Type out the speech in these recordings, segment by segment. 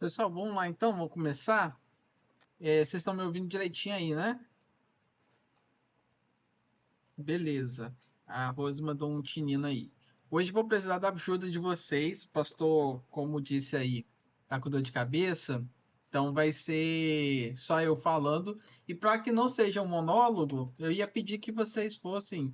Pessoal, vamos lá então, vamos começar. Vocês estão me ouvindo direitinho aí, né? Beleza. A Rose mandou um tinino aí. Hoje vou precisar da ajuda de vocês. O pastor, como disse aí, tá com dor de cabeça. Então vai ser só eu falando. E para que não seja um monólogo, eu ia pedir que vocês fossem,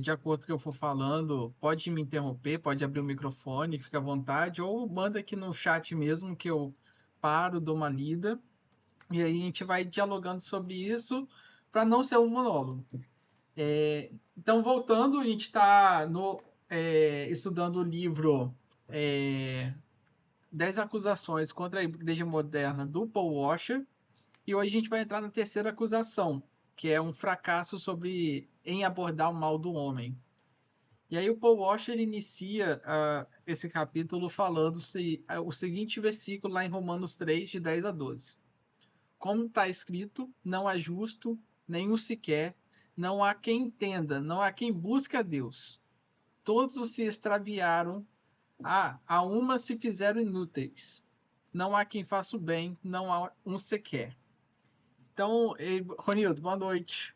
de acordo com o que eu for falando, pode me interromper, pode abrir o microfone, fica à vontade, ou manda aqui no chat mesmo que eu paro, dou uma lida. E aí a gente vai dialogando sobre isso para não ser um monólogo. Então, voltando, a gente está estudando o livro é, 10 acusações contra a Igreja Moderna do Paul Washer. E hoje a gente vai entrar na terceira acusação, que é um fracasso em abordar o mal do homem. E aí o Paul Washer inicia esse capítulo falando o seguinte versículo lá em Romanos 3, de 10 a 12. Como está escrito, não há justo, nenhum sequer, não há quem entenda, não há quem busque a Deus. Todos se extraviaram, a uma se fizeram inúteis. Não há quem faça o bem, não há um sequer. Então, Ronildo, boa noite.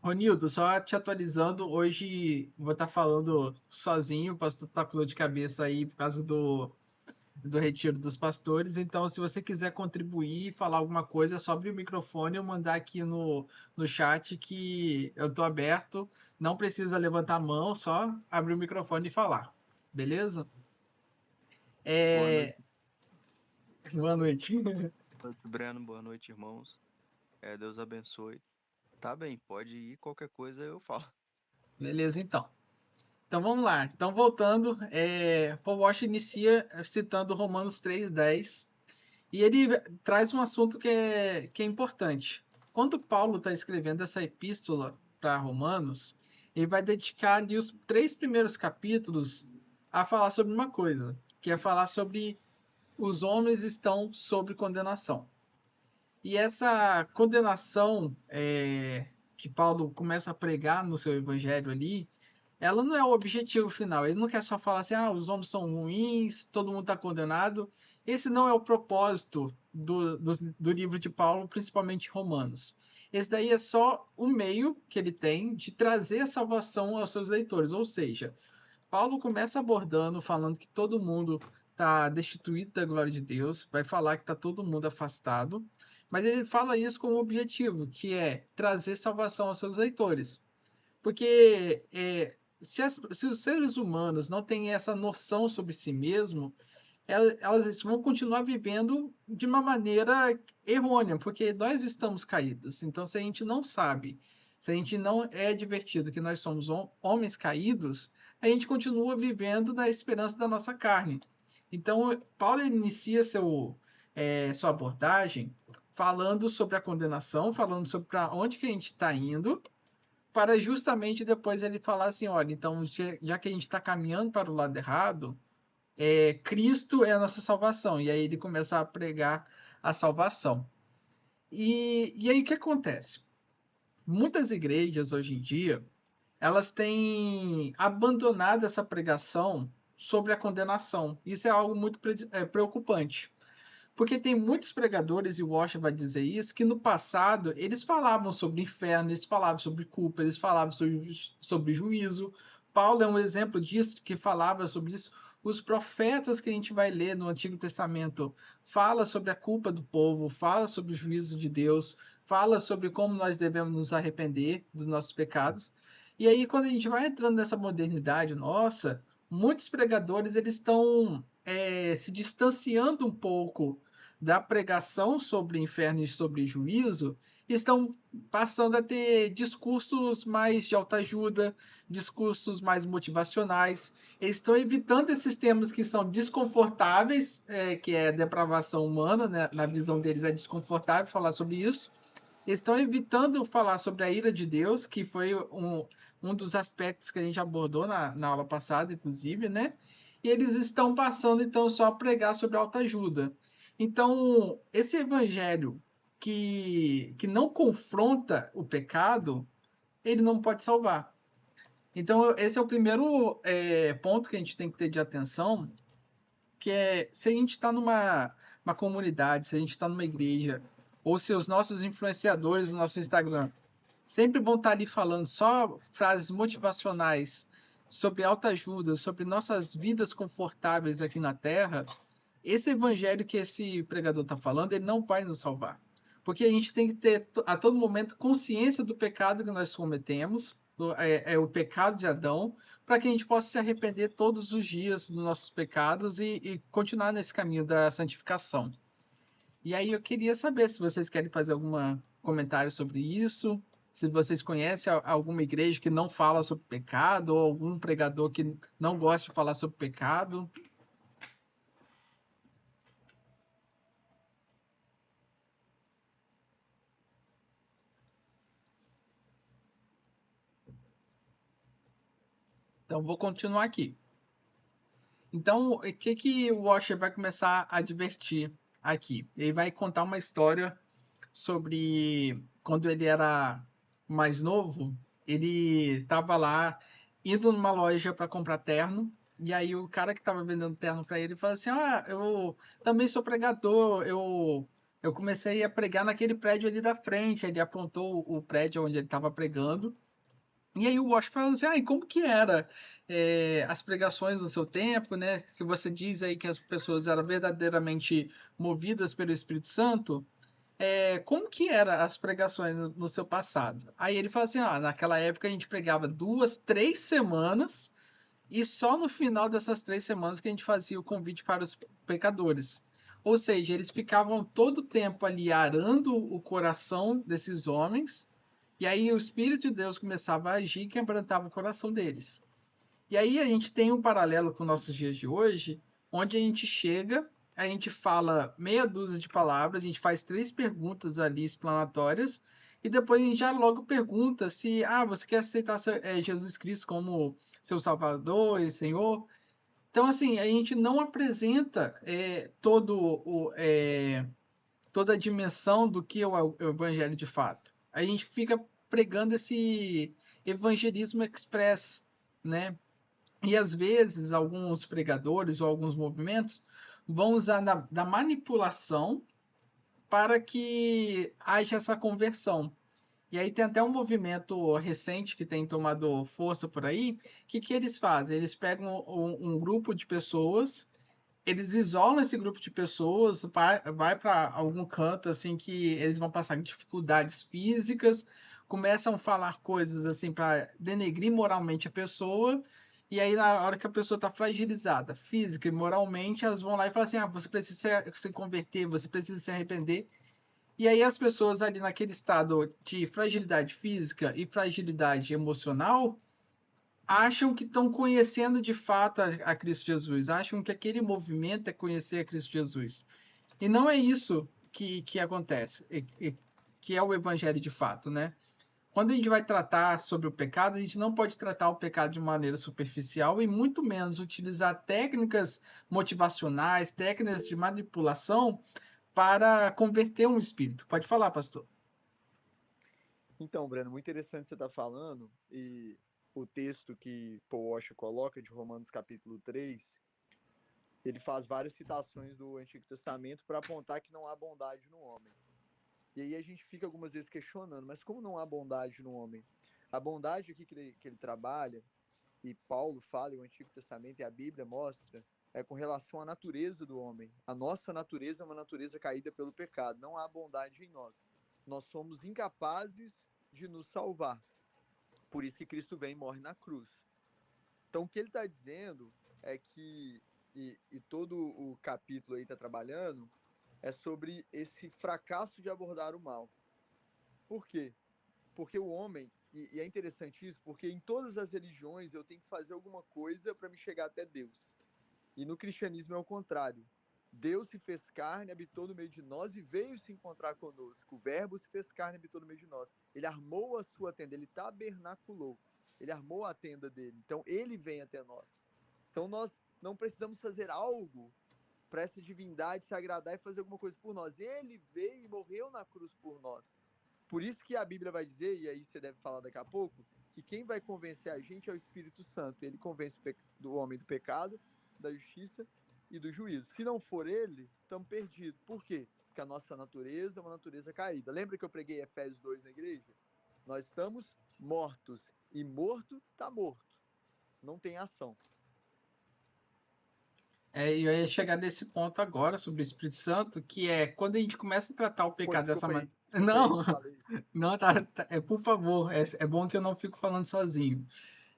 Ronildo, só te atualizando, hoje vou estar falando sozinho, o pastor está com dor de cabeça aí por causa do Retiro dos Pastores. Então, se você quiser contribuir, falar alguma coisa, é só abrir o microfone ou mandar aqui no chat que eu tô aberto. Não precisa levantar a mão, só abrir o microfone e falar. Beleza? Boa noite, É... Boa noite. Breno. Boa noite, irmãos. Deus abençoe. Tá bem, pode ir, qualquer coisa eu falo. Beleza, então. Então vamos lá. Então, voltando, Paul Washer inicia citando Romanos 3:10. E ele traz um assunto que é importante. Quando Paulo está escrevendo essa epístola para Romanos, ele vai dedicar ali os 3 primeiros capítulos a falar sobre uma coisa, que é falar sobre os homens estão sob condenação. E essa condenação que Paulo começa a pregar no seu evangelho ali, ela não é o objetivo final. Ele não quer só falar assim, os homens são ruins, todo mundo está condenado. Esse não é o propósito do livro de Paulo, principalmente Romanos. Esse daí é só o meio que ele tem de trazer a salvação aos seus leitores. Ou seja, Paulo começa abordando, falando que todo mundo está destituído da glória de Deus, vai falar que está todo mundo afastado, mas ele fala isso com um objetivo, que é trazer salvação aos seus leitores. Porque se os seres humanos não têm essa noção sobre si mesmo, elas vão continuar vivendo de uma maneira errônea, porque nós estamos caídos. Então, se a gente não sabe, se a gente não é advertido que nós somos homens caídos, a gente continua vivendo na esperança da nossa carne. Então, Paulo inicia sua abordagem falando sobre a condenação, falando sobre para onde que a gente está indo, para justamente depois ele falar assim, olha, então já que a gente está caminhando para o lado errado, Cristo é a nossa salvação. E aí ele começa a pregar a salvação. E aí o que acontece? Muitas igrejas hoje em dia, elas têm abandonado essa pregação sobre a condenação. Isso é algo muito preocupante. Porque tem muitos pregadores, e o Washer vai dizer isso, que no passado eles falavam sobre inferno, eles falavam sobre culpa, eles falavam sobre juízo. Paulo é um exemplo disso, que falava sobre isso. Os profetas que a gente vai ler no Antigo Testamento fala sobre a culpa do povo, fala sobre o juízo de Deus, fala sobre como nós devemos nos arrepender dos nossos pecados. E aí, quando a gente vai entrando nessa modernidade nossa, muitos pregadores eles estão se distanciando um pouco da pregação sobre inferno e sobre juízo, estão passando a ter discursos mais de autoajuda, discursos mais motivacionais. Eles estão evitando esses temas que são desconfortáveis, que é a depravação humana, né? Na visão deles é desconfortável falar sobre isso. Eles estão evitando falar sobre a ira de Deus, que foi um dos aspectos que a gente abordou na aula passada, inclusive, né? E eles estão passando, então, só a pregar sobre autoajuda. Então, esse evangelho que não confronta o pecado, ele não pode salvar. Então, esse é o primeiro ponto que a gente tem que ter de atenção, que é se a gente está uma comunidade, se a gente está numa igreja, ou se os nossos influenciadores do nosso Instagram sempre vão estar ali falando só frases motivacionais sobre autoajuda, sobre nossas vidas confortáveis aqui na Terra, esse evangelho que esse pregador está falando, ele não vai nos salvar. Porque a gente tem que ter a todo momento consciência do pecado que nós cometemos, é o pecado de Adão, para que a gente possa se arrepender todos os dias dos nossos pecados e continuar nesse caminho da santificação. E aí eu queria saber se vocês querem fazer algum comentário sobre isso, se vocês conhecem alguma igreja que não fala sobre pecado, ou algum pregador que não gosta de falar sobre pecado. Então vou continuar aqui. Então, o que o Washer vai começar a divertir aqui? Ele vai contar uma história sobre quando ele era mais novo, ele estava lá indo numa loja para comprar terno, e aí o cara que estava vendendo terno para ele falou assim: "Ah, eu também sou pregador, eu comecei a pregar naquele prédio ali da frente". Ele apontou o prédio onde ele estava pregando. E aí o Wash falando assim, e como que era as pregações no seu tempo, né? Que você diz aí que as pessoas eram verdadeiramente movidas pelo Espírito Santo. Como que eram as pregações no seu passado? Aí ele fala assim, naquela época a gente pregava 2, 3 semanas e só no final dessas 3 semanas que a gente fazia o convite para os pecadores. Ou seja, eles ficavam todo o tempo ali arando o coração desses homens, e aí o Espírito de Deus começava a agir e quebrantava o coração deles. E aí a gente tem um paralelo com os nossos dias de hoje, onde a gente chega, a gente fala meia dúzia de palavras, a gente faz 3 perguntas ali explanatórias, e depois a gente já logo pergunta se você quer aceitar Jesus Cristo como seu Salvador e Senhor. Então, assim, a gente não apresenta toda a dimensão do que é o Evangelho de fato. A gente fica pregando esse evangelismo express, né? E às vezes alguns pregadores ou alguns movimentos vão usar da manipulação para que haja essa conversão. E aí tem até um movimento recente que tem tomado força por aí. O que eles fazem? Eles pegam um grupo de pessoas, eles isolam esse grupo de pessoas, vai para algum canto assim que eles vão passar dificuldades físicas, começam a falar coisas assim para denegrir moralmente a pessoa. E aí, na hora que a pessoa está fragilizada, física e moralmente, elas vão lá e falam assim: você precisa se converter, você precisa se arrepender. E aí as pessoas ali naquele estado de fragilidade física e fragilidade emocional acham que estão conhecendo de fato a Cristo Jesus, acham que aquele movimento é conhecer a Cristo Jesus. E não é isso que acontece, que é o evangelho de fato, né? Quando a gente vai tratar sobre o pecado, a gente não pode tratar o pecado de maneira superficial e muito menos utilizar técnicas motivacionais, técnicas de manipulação para converter um espírito. Pode falar, pastor. Então, Breno, muito interessante você estar falando, e o texto que Paul Washer coloca de Romanos capítulo 3, ele faz várias citações do Antigo Testamento para apontar que não há bondade no homem. E aí a gente fica algumas vezes questionando, mas como não há bondade no homem? A bondade aqui que ele trabalha, e Paulo fala, e o Antigo Testamento e a Bíblia mostra, é com relação à natureza do homem. A nossa natureza é uma natureza caída pelo pecado. Não há bondade em nós. Nós somos incapazes de nos salvar. Por isso que Cristo vem e morre na cruz. Então, o que ele está dizendo é que, e todo o capítulo aí está trabalhando, é sobre esse fracasso de abordar o mal. Por quê? Porque o homem, e é interessante isso, porque em todas as religiões eu tenho que fazer alguma coisa para me chegar até Deus. E no cristianismo é o contrário. Deus se fez carne, habitou no meio de nós e veio se encontrar conosco. O verbo se fez carne, habitou no meio de nós. Ele armou a sua tenda, ele tabernaculou. Ele armou a tenda dele. Então ele vem até nós. Então nós não precisamos fazer algo para essa divindade se agradar e fazer alguma coisa por nós. Ele veio e morreu na cruz por nós. Por isso que a Bíblia vai dizer, e aí você deve falar daqui a pouco, que quem vai convencer a gente é o Espírito Santo. Ele convence o homem do pecado, da justiça e do juízo. Se não for ele, estamos perdidos. Por quê? Porque a nossa natureza é uma natureza caída. Lembra que eu preguei Efésios 2 na igreja? Nós estamos mortos. E morto está morto. Não tem ação. E eu ia chegar nesse ponto agora sobre o Espírito Santo, que é quando a gente começa a tratar o pecado dessa Desculpa aí. maneira. Desculpa aí que Não, eu falei. não, por favor, é bom que eu não fico falando sozinho.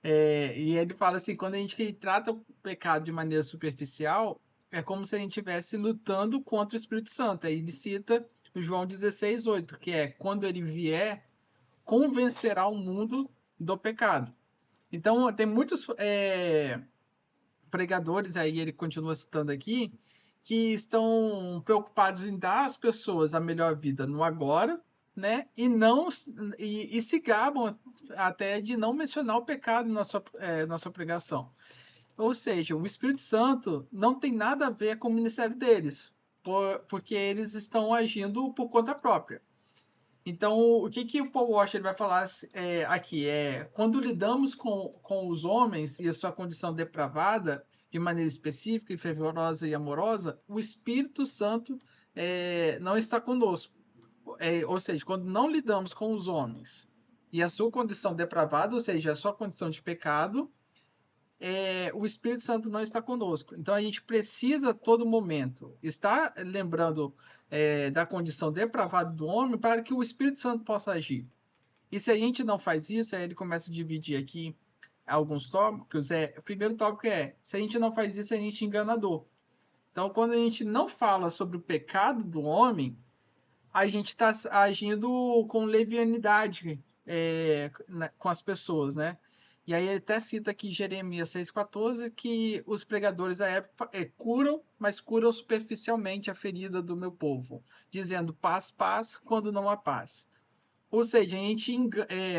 E ele fala assim, quando a gente trata o pecado de maneira superficial, é como se a gente estivesse lutando contra o Espírito Santo. Aí ele cita o João 16:8, que é quando ele vier, convencerá o mundo do pecado. Então, tem muitos pregadores, aí ele continua citando aqui, que estão preocupados em dar às pessoas a melhor vida no agora, né? E se gabam até de não mencionar o pecado na sua pregação. Ou seja, o Espírito Santo não tem nada a ver com o ministério deles, porque eles estão agindo por conta própria. Então, o que o Paul Washer vai falar aqui é quando lidamos com os homens e a sua condição depravada de maneira específica e fervorosa e amorosa, o Espírito Santo não está conosco. Ou seja, quando não lidamos com os homens e a sua condição depravada, ou seja, a sua condição de pecado, o Espírito Santo não está conosco. Então a gente precisa a todo momento estar lembrando da condição depravada do homem para que o Espírito Santo possa agir. E se a gente não faz isso, aí ele começa a dividir aqui alguns tópicos. O primeiro tópico se a gente não faz isso, a gente é enganador. Então, quando a gente não fala sobre o pecado do homem, a gente está agindo com levianidade com as pessoas, né? E aí ele até cita aqui Jeremias 6,14 que os pregadores da época curam, mas curam superficialmente a ferida do meu povo, dizendo paz, paz, quando não há paz. Ou seja,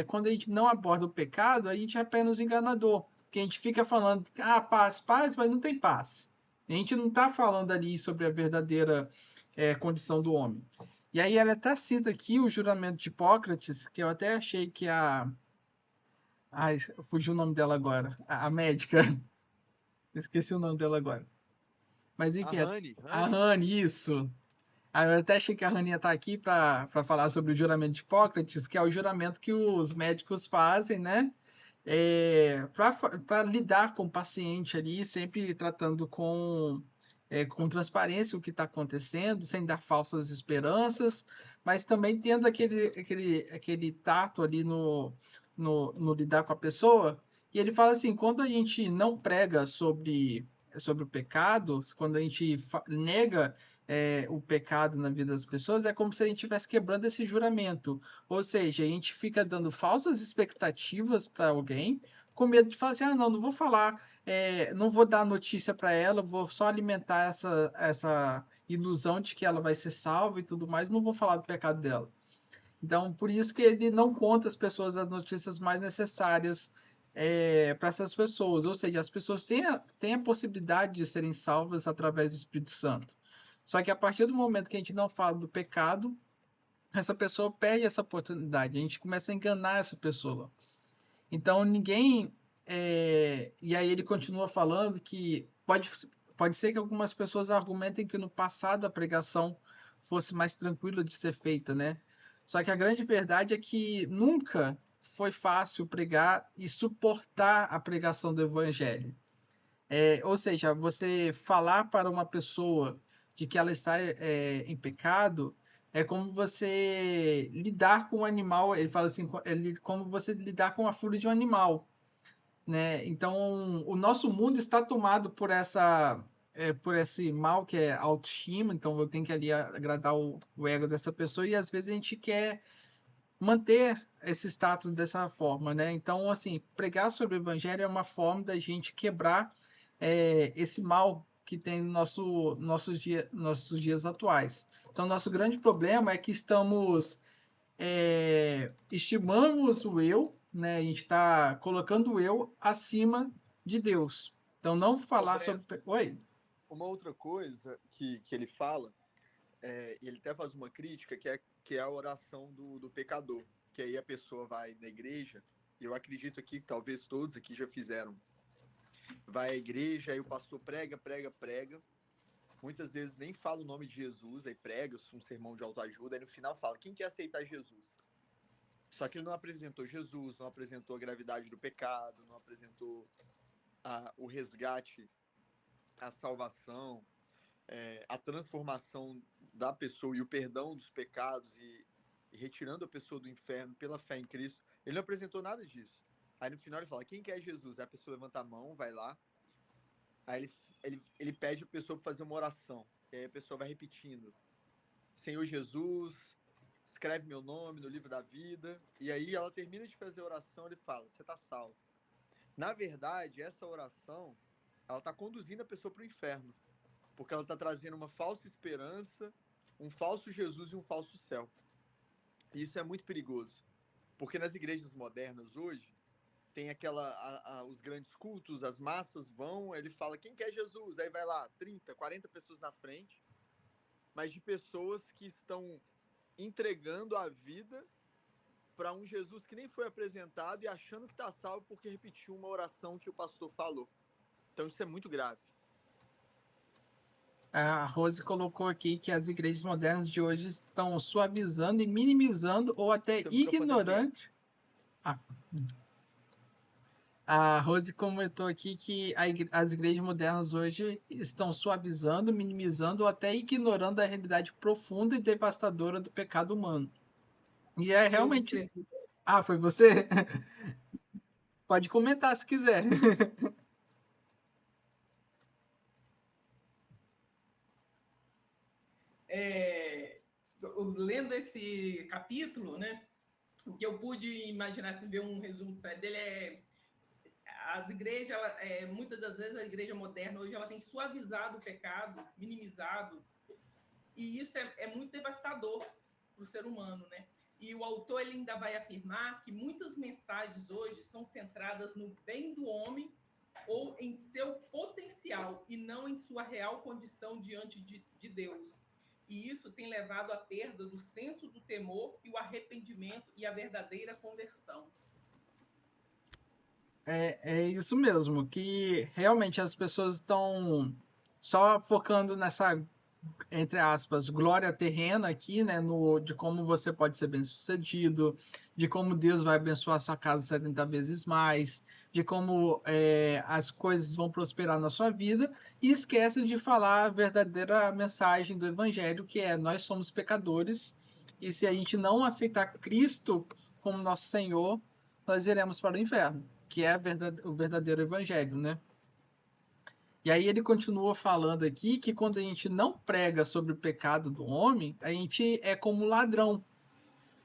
quando a gente não aborda o pecado, a gente é apenas enganador, porque a gente fica falando, paz, paz, mas não tem paz. A gente não está falando ali sobre a verdadeira condição do homem. E aí ela até cita aqui o juramento de Hipócrates, que eu até achei que Ai, fugiu o nome dela agora. A médica. Esqueci o nome dela agora. Mas A enfim, Rani, a Rani, isso. Eu até achei que a Rani ia estar aqui para falar sobre o juramento de Hipócrates, que é o juramento que os médicos fazem, né? Para lidar com o paciente ali, sempre tratando com transparência o que está acontecendo, sem dar falsas esperanças, mas também tendo aquele tato ali no lidar com a pessoa. E ele fala assim: quando a gente não prega sobre o pecado, quando a gente nega o pecado na vida das pessoas, é como se a gente estivesse quebrando esse juramento. Ou seja, a gente fica dando falsas expectativas para alguém, com medo de falar assim: não vou falar, não vou dar notícia para ela, vou só alimentar essa ilusão de que ela vai ser salva e tudo mais, não vou falar do pecado dela. Então, por isso que ele não conta às pessoas as notícias mais necessárias para essas pessoas. Ou seja, as pessoas têm a possibilidade de serem salvas através do Espírito Santo. Só que a partir do momento que a gente não fala do pecado, essa pessoa perde essa oportunidade. A gente começa a enganar essa pessoa. Então, ninguém. E aí ele continua falando que pode ser que algumas pessoas argumentem que no passado a pregação fosse mais tranquila de ser feita, né? Só que a grande verdade é que nunca foi fácil pregar e suportar a pregação do evangelho. Ou seja, você falar para uma pessoa de que ela está em pecado é como você lidar com um animal. Ele fala assim, como você lidar com a fúria de um animal, né? Então, o nosso mundo está tomado por esse mal que é autoestima. Então, eu tenho que ali agradar o ego dessa pessoa e às vezes a gente quer manter esse status dessa forma, né? Então, assim, pregar sobre o evangelho é uma forma da gente quebrar esse mal que tem no nossos dias atuais. Então, nosso grande problema é que estimamos o eu, né? A gente está colocando o eu acima de Deus. Então, não falar Breno, sobre. Oi? uma outra coisa que ele fala, e ele até faz uma crítica, que é a oração do pecador. Que aí a pessoa vai na igreja, e eu acredito aqui que talvez todos aqui já fizeram. Vai à igreja, aí o pastor prega, prega, prega. muitas vezes nem fala o nome de Jesus, aí prega um sermão de autoajuda, aí no final fala, quem quer aceitar Jesus? Só que ele não apresentou Jesus, não apresentou a gravidade do pecado, não apresentou o resgate, a salvação, a transformação da pessoa e o perdão dos pecados e retirando a pessoa do inferno pela fé em Cristo. Ele não apresentou nada disso. Aí no final ele fala, quem quer Jesus? Aí a pessoa levanta a mão, vai lá, aí ele pede a pessoa para fazer uma oração. E aí a pessoa vai repetindo, Senhor Jesus, escreve meu nome no livro da vida. E aí ela termina de fazer a oração, ele fala, você está salvo. Na verdade, essa oração, ela está conduzindo a pessoa para o inferno, porque ela está trazendo uma falsa esperança, um falso Jesus e um falso céu. E isso é muito perigoso, porque nas igrejas modernas hoje, tem os grandes cultos, as massas vão, ele fala, quem quer Jesus? Aí vai lá, 30, 40 pessoas na frente, mas de pessoas que estão entregando a vida para um Jesus que nem foi apresentado e achando que está salvo porque repetiu uma oração que o pastor falou. Então isso é muito grave. A Rose colocou aqui que as igrejas modernas de hoje estão suavizando e minimizando ou até ignorante. A Rose comentou aqui que as igrejas modernas hoje estão suavizando, minimizando ou até ignorando a realidade profunda e devastadora do pecado humano. E é realmente... Ah, foi você? Pode comentar se quiser. Lendo esse capítulo, né, o que eu pude imaginar, ver um resumo sério dele as igrejas, muitas das vezes a igreja moderna hoje ela tem suavizado o pecado, minimizado, e isso é muito devastador para o ser humano, né? E o autor ele ainda vai afirmar que muitas mensagens hoje são centradas no bem do homem ou em seu potencial e não em sua real condição diante de Deus. E isso tem levado à perda do senso do temor e o arrependimento e a verdadeira conversão. É isso mesmo, que realmente as pessoas estão só focando nessa, entre aspas, glória terrena aqui, né, de como você pode ser bem-sucedido, de como Deus vai abençoar a sua casa 70 vezes mais, de como as coisas vão prosperar na sua vida, e esquece de falar a verdadeira mensagem do Evangelho, que é nós somos pecadores, e se a gente não aceitar Cristo como nosso Senhor, nós iremos para o inferno, que é o verdadeiro Evangelho, né? E aí ele continua falando aqui que quando a gente não prega sobre o pecado do homem, a gente é como ladrão.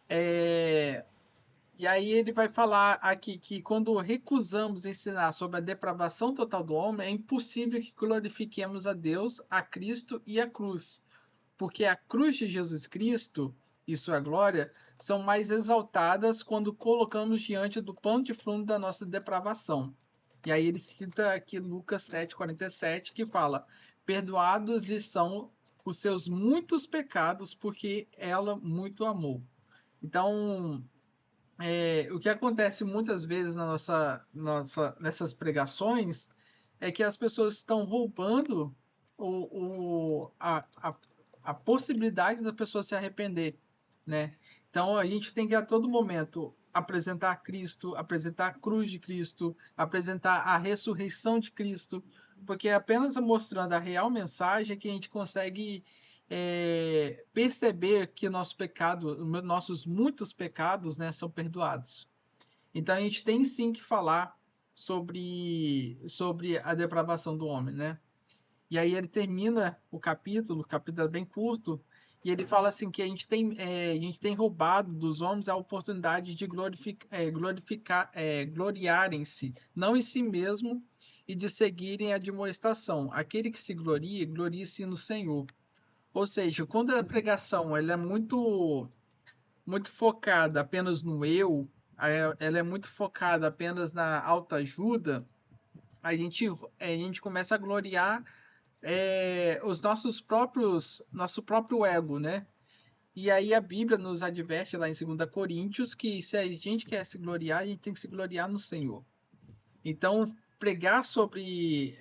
E aí ele vai falar aqui que quando recusamos ensinar sobre a depravação total do homem, é impossível que glorifiquemos a Deus, a Cristo e a cruz. Porque a cruz de Jesus Cristo e sua glória são mais exaltadas quando colocamos diante do pano de fundo da nossa depravação. E aí ele cita aqui Lucas 7,47, que fala, perdoados lhes são os seus muitos pecados, porque ela muito amou. Então, o que acontece muitas vezes nessas pregações é que as pessoas estão roubando a possibilidade da pessoa se arrepender, né? Então a gente tem que a todo momento apresentar Cristo, apresentar a cruz de Cristo, apresentar a ressurreição de Cristo, porque é apenas mostrando a real mensagem que a gente consegue perceber que nosso pecado, nossos muitos pecados, né, são perdoados. Então a gente tem sim que falar sobre a depravação do homem, né? E aí ele termina o capítulo é bem curto, e ele fala assim que a gente tem roubado dos homens a oportunidade de gloriarem-se, não em si mesmo, e de seguirem a admoestação. Aquele que se glorie, glorie-se no Senhor. Ou seja, quando a pregação ela é muito, muito focada apenas no eu, ela é muito focada apenas na autoajuda, a gente começa a gloriar nosso próprio ego, né? E aí a Bíblia nos adverte lá em 2 Coríntios que se a gente quer se gloriar, a gente tem que se gloriar no Senhor. Então, pregar sobre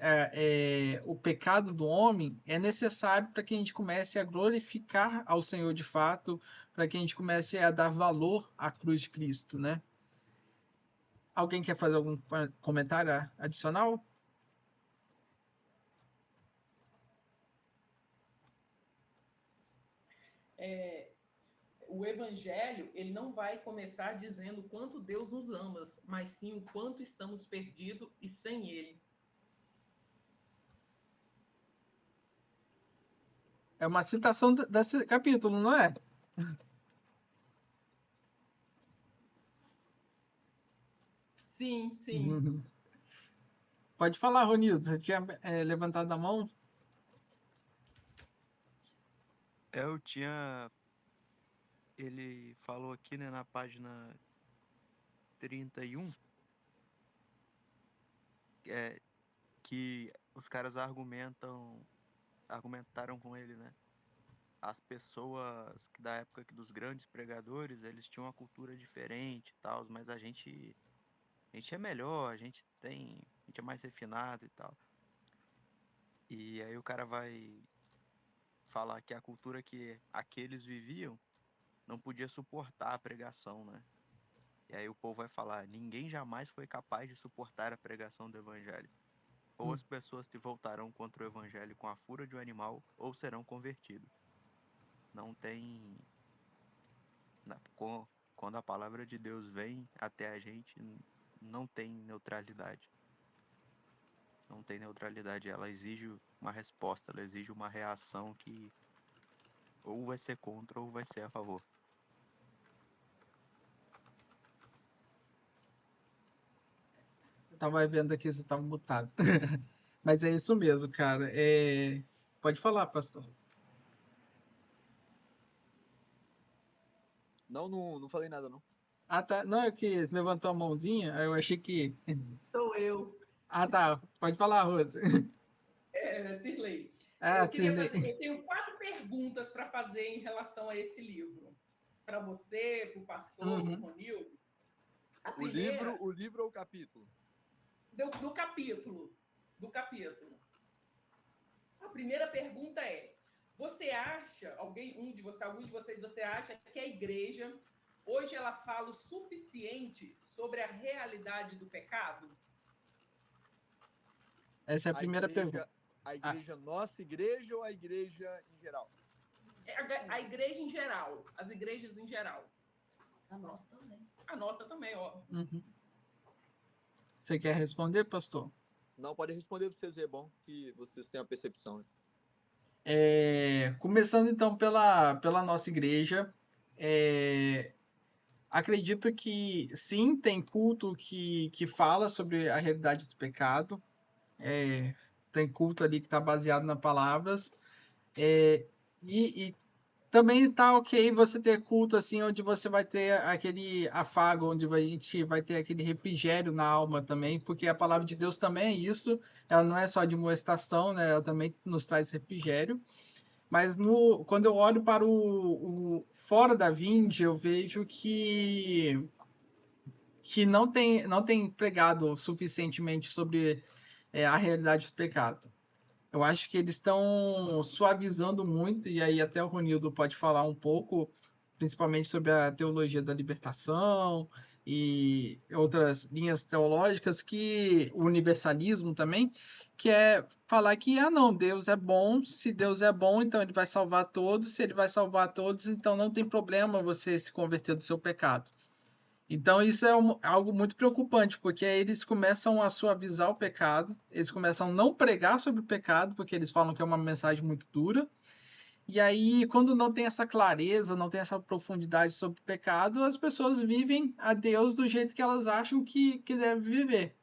o pecado do homem é necessário para que a gente comece a glorificar ao Senhor de fato, para que a gente comece a dar valor à cruz de Cristo, né? Alguém quer fazer algum comentário adicional? O evangelho, ele não vai começar dizendo o quanto Deus nos ama, mas sim o quanto estamos perdidos e sem ele. É uma citação desse capítulo, não é? Sim, sim. Pode falar, Ronildo. Você tinha levantado a mão? Eu tinha. Ele falou aqui, né, na página 31, que os caras argumentaram com ele, né? As pessoas da época dos grandes pregadores, eles tinham uma cultura diferente e tal, mas a gente é melhor, a gente é mais refinado e tal. E aí o cara vai falar que a cultura que aqueles viviam não podia suportar a pregação, né? E aí o povo vai falar, ninguém jamais foi capaz de suportar a pregação do evangelho. Ou as pessoas se voltarão contra o evangelho com a fúria de um animal, ou serão convertidos. Não tem... Quando a palavra de Deus vem até a gente, não tem neutralidade. Não tem neutralidade. Ela exige uma resposta, ela exige uma reação que ou vai ser contra ou vai ser a favor. Eu tava vendo aqui, você estava mutado. Mas é isso mesmo, cara. Pode falar, pastor. Não falei nada, não. Ah, tá. Não, é que você levantou a mãozinha, aí eu achei que... Sou eu. Ah, tá. Pode falar, Rose. Cirlei. Ah, Cirlei. Eu tenho 4 perguntas para fazer em relação a esse livro. Para você, para o pastor, para o Ronildo. O livro ou o capítulo? Do capítulo. A primeira pergunta é: você acha, algum de vocês, você acha que a igreja hoje ela fala o suficiente sobre a realidade do pecado? Essa é a primeira pergunta. A igreja, nossa igreja ou a igreja em geral? A igreja em geral, as igrejas em geral. A nossa também, ó. Você quer responder, pastor? Não, pode responder pra vocês, é bom que vocês tenham a percepção. Começando então pela nossa igreja, acredito que sim, tem culto que fala sobre a realidade do pecado, tem culto ali que está baseado nas palavras, e também está ok você ter culto assim, onde você vai ter aquele afago, onde a gente vai ter aquele refrigério na alma também, porque a palavra de Deus também é isso, ela não é só de admoestação, né? Ela também nos traz refrigério. Mas quando eu olho para o fora da Vinde, eu vejo que não tem pregado suficientemente sobre a realidade do pecado. Eu acho que eles estão suavizando muito, e aí até o Ronildo pode falar um pouco, principalmente sobre a teologia da libertação e outras linhas teológicas, que o universalismo também, que é falar que, não, Deus é bom, se Deus é bom, então ele vai salvar todos, se ele vai salvar todos, então não tem problema você se converter do seu pecado. Então isso é algo muito preocupante, porque aí eles começam a suavizar o pecado, eles começam a não pregar sobre o pecado, porque eles falam que é uma mensagem muito dura. E aí, quando não tem essa clareza, não tem essa profundidade sobre o pecado, as pessoas vivem a Deus do jeito que elas acham que deve viver.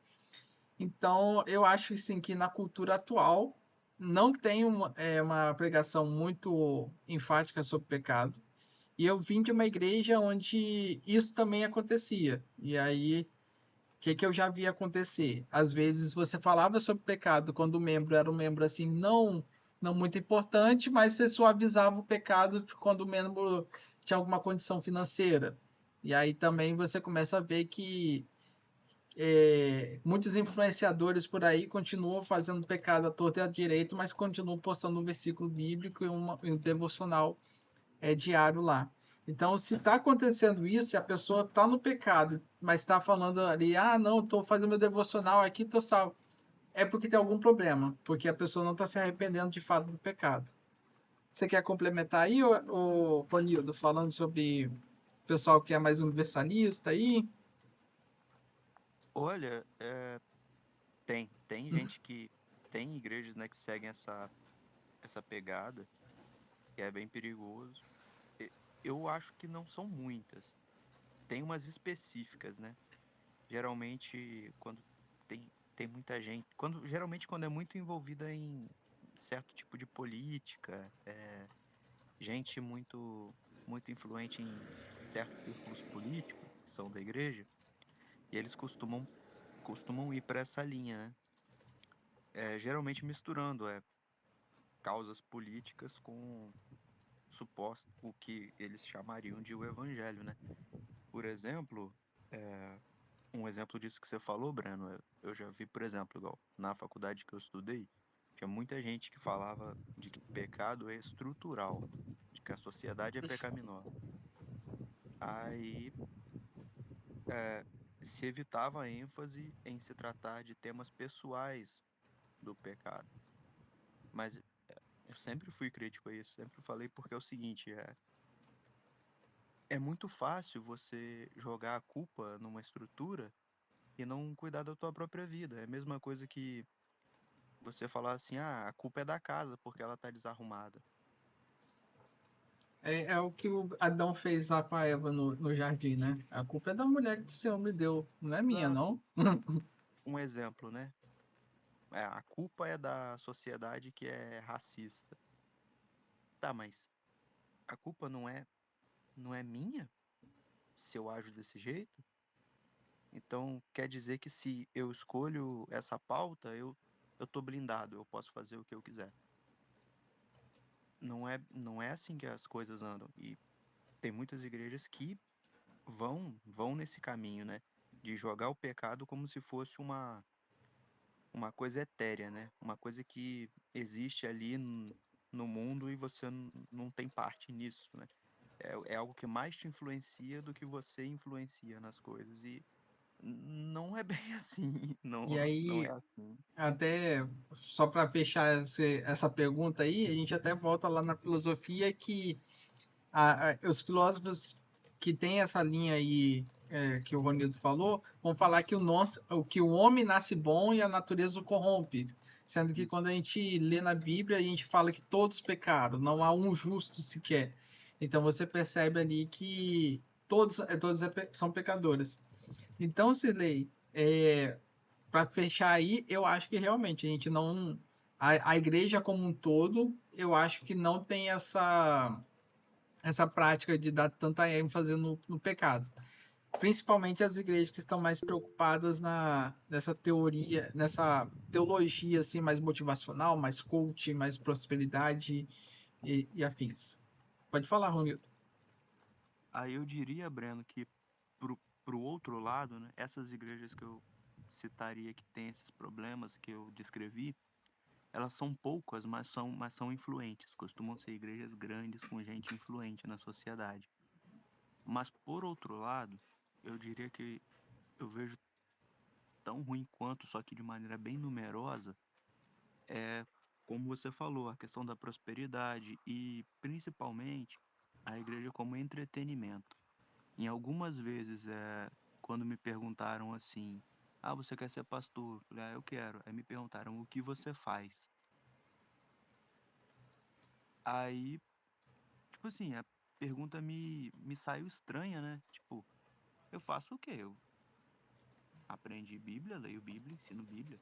Então, eu acho sim que na cultura atual não tem uma pregação muito enfática sobre o pecado. E eu vim de uma igreja onde isso também acontecia. E aí, o que eu já vi acontecer? Às vezes você falava sobre pecado quando o membro era um membro assim, não muito importante, mas você suavizava o pecado quando o membro tinha alguma condição financeira. E aí também você começa a ver que muitos influenciadores por aí continuam fazendo pecado à torta e à direita, mas continuam postando um versículo bíblico e um devocional diário lá. Então, se está acontecendo isso, se a pessoa está no pecado, mas está falando ali, ah, não, estou fazendo meu devocional aqui, estou salvo, é porque tem algum problema, porque a pessoa não está se arrependendo de fato do pecado. Você quer complementar aí, Ronildo, falando sobre o pessoal que é mais universalista aí? Olha, tem gente que tem igrejas, né, que seguem essa pegada, que é bem perigoso. E- Eu acho que não são muitas. Tem umas específicas, né? Geralmente, quando tem muita gente, geralmente quando é muito envolvida em certo tipo de política, gente muito influente em certos círculos políticos que são da igreja, e eles costumam ir para essa linha, né? Geralmente misturando causas políticas com suposto o que eles chamariam de o evangelho, né? Por exemplo, é, um exemplo disso que você falou, Breno, eu já vi, por exemplo, igual na faculdade que eu estudei, tinha muita gente que falava de que pecado é estrutural, de que a sociedade é pecaminosa. Aí é, se evitava a ênfase em se tratar de temas pessoais do pecado. Mas eu sempre fui crítico a isso, sempre falei porque é o seguinte, é muito fácil você jogar a culpa numa estrutura e não cuidar da tua própria vida. É a mesma coisa que você falar assim, ah, a culpa é da casa porque ela tá desarrumada. É o que o Adão fez lá com a Eva no jardim, né? A culpa é da mulher que o Senhor me deu, não é minha, Exato. não. Um exemplo, né? A culpa é da sociedade que é racista. Tá, mas a culpa não é minha se eu ajo desse jeito? Então, quer dizer que se eu escolho essa pauta, eu tô blindado, eu posso fazer o que eu quiser. Não é assim que as coisas andam. E tem muitas igrejas que vão nesse caminho, né? De jogar o pecado como se fosse uma coisa etérea, né? Uma coisa que existe ali no mundo e você não tem parte nisso, né? É algo que mais te influencia do que você influencia nas coisas. E não é bem assim. E Não é aí, assim. até só para fechar essa pergunta aí, a gente até volta lá na filosofia que os filósofos que têm essa linha aí que o Ronildo falou, vão falar que que o homem nasce bom e a natureza o corrompe. Sendo que Isso. quando a gente lê na Bíblia, a gente fala que todos pecaram, não há um justo sequer. Então você percebe ali que todos são pecadores. Então, Silei, para fechar aí, eu acho que realmente a gente não. A igreja como um todo, eu acho que não tem essa prática de dar tanta ênfase no pecado. Principalmente as igrejas que estão mais preocupadas nessa teoria, nessa teologia assim, mais motivacional, mais coach, mais prosperidade e afins. Pode falar, Ronildo. Aí eu diria, Breno, que pro outro lado, né, essas igrejas que eu citaria que tem esses problemas que eu descrevi, elas são poucas, mas são influentes. Costumam ser igrejas grandes com gente influente na sociedade. Mas, por outro lado, eu diria que eu vejo tão ruim quanto, só que de maneira bem numerosa, é, como você falou, a questão da prosperidade e, principalmente, a igreja como entretenimento. Em algumas vezes, quando me perguntaram assim, ah, você quer ser pastor? Eu falei, ah, eu quero. Aí me perguntaram, o que você faz? Aí, tipo assim, a pergunta me saiu estranha, né? Tipo, eu faço o quê? Eu aprendi Bíblia, leio Bíblia, ensino Bíblia,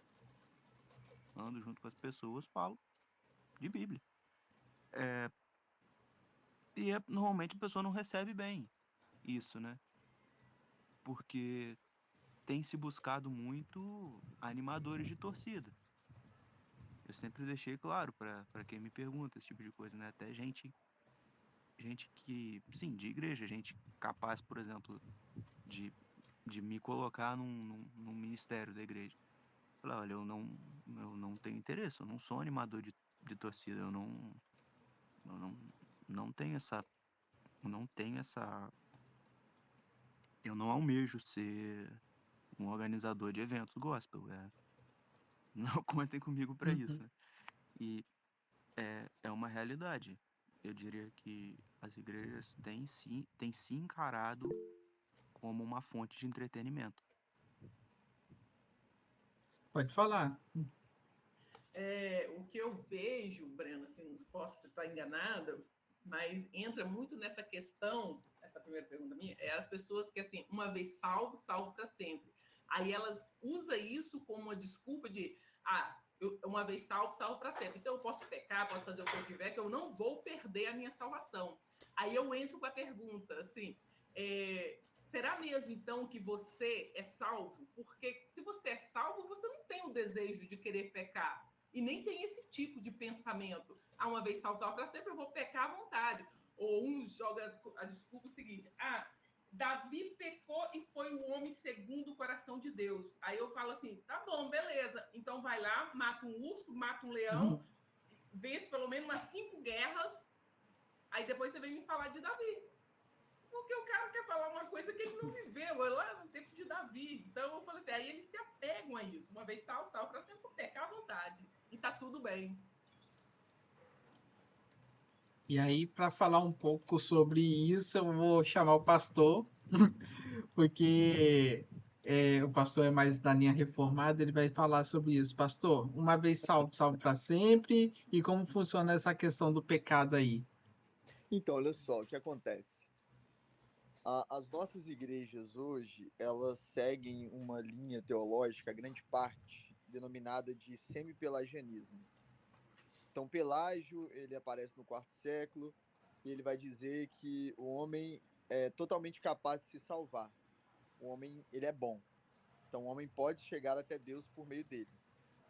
ando junto com as pessoas, falo de Bíblia. É, normalmente a pessoa não recebe bem isso, né? Porque tem se buscado muito animadores de torcida. Eu sempre deixei claro para quem me pergunta esse tipo de coisa, né? Até gente que, sim, de igreja, gente capaz, por exemplo, de de me colocar num ministério da igreja. Falei, olha, eu não tenho interesse, eu não sou animador de torcida, eu não tenho essa, eu não tenho essa, eu não almejo ser um organizador de eventos gospel, não contem comigo para isso, Uhum. né? E é uma realidade. Eu diria que as igrejas têm se encarado como uma fonte de entretenimento. Pode falar. O que eu vejo, Breno, assim, não posso estar enganada, mas entra muito nessa questão, essa primeira pergunta minha, é as pessoas que, assim, uma vez salvo, salvo para sempre. Aí elas usam isso como uma desculpa de, uma vez salvo, salvo para sempre. Então eu posso pecar, posso fazer o que eu tiver, que eu não vou perder a minha salvação. Aí eu entro com a pergunta, assim, será mesmo então que você é salvo? Porque se você é salvo, você não tem o desejo de querer pecar. E nem tem esse tipo de pensamento. Uma vez salvo, salvo para sempre, eu vou pecar à vontade. Ou um joga a desculpa seguinte: Davi pecou e foi o homem segundo o coração de Deus. Aí eu falo assim: tá bom, beleza. Então vai lá, mata um urso, mata um leão, vence pelo menos umas 5 guerras. Aí depois você vem me falar de Davi. Porque o cara quer falar uma coisa que ele não viveu lá no tempo de Davi. Então eu falo assim, aí eles se apegam a isso. Uma vez salvo, salvo para sempre, pecar à vontade. E tá tudo bem. E aí, para falar um pouco sobre isso, eu vou chamar o pastor, porque o pastor é mais da linha reformada, ele vai falar sobre isso. Pastor, uma vez salvo, salvo para sempre, e como funciona essa questão do pecado aí? Então, olha só, o que acontece? As nossas igrejas hoje, elas seguem uma linha teológica, grande parte, denominada de semi-pelagianismo. Então, Pelágio, ele aparece no quarto século, e ele vai dizer que o homem é totalmente capaz de se salvar. O homem, ele é bom. Então, o homem pode chegar até Deus por meio dele.